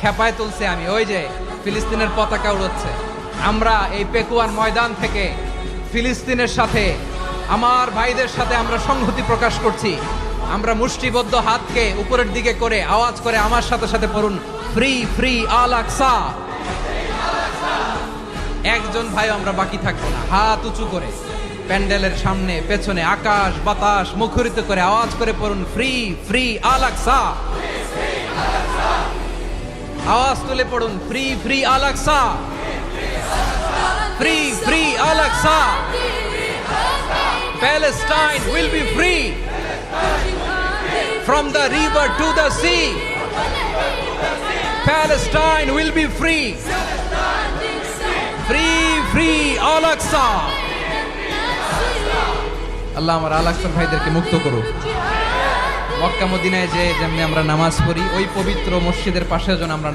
খেপায় তুলছে আমি ওই যে ফিলিস্তিনের পতাকা উড়াচ্ছে। আমরা এই পেকুয়ার ময়দান থেকে ফিলিস্তিনের সাথে আমার ভাইদের সাথে আমরা সংহতি প্রকাশ করছি। আমরা মুষ্টিবদ্ধ হাতকে উপরের দিকে করে আওয়াজ করে আমার সাথে সাথে পড়ুন, ফ্রি ফ্রি আল আকসা। একজন ভাই আমরা বাকি থাকবো না, হাত উঁচু করে প্যান্ডেলের সামনে পেছনে আকাশ বাতাস মুখরিত করে আওয়াজ করে পড়ুন, ফ্রি ফ্রি আল আকসা। আওয়াজ তুলে পড়ুন, free free Al Aqsa, free free Al Aqsa. Palestine will be free from the river to the sea. Palestine will be free. Free free Al Aqsa. আল্লাহ আমার আল আকসার ভাইদেরকে মুক্ত করুক। মক্কা মদিনায় যে যেমনি আমরা নামাজ পড়ি ওই পবিত্র মসজিদের পাশে যেন আমরা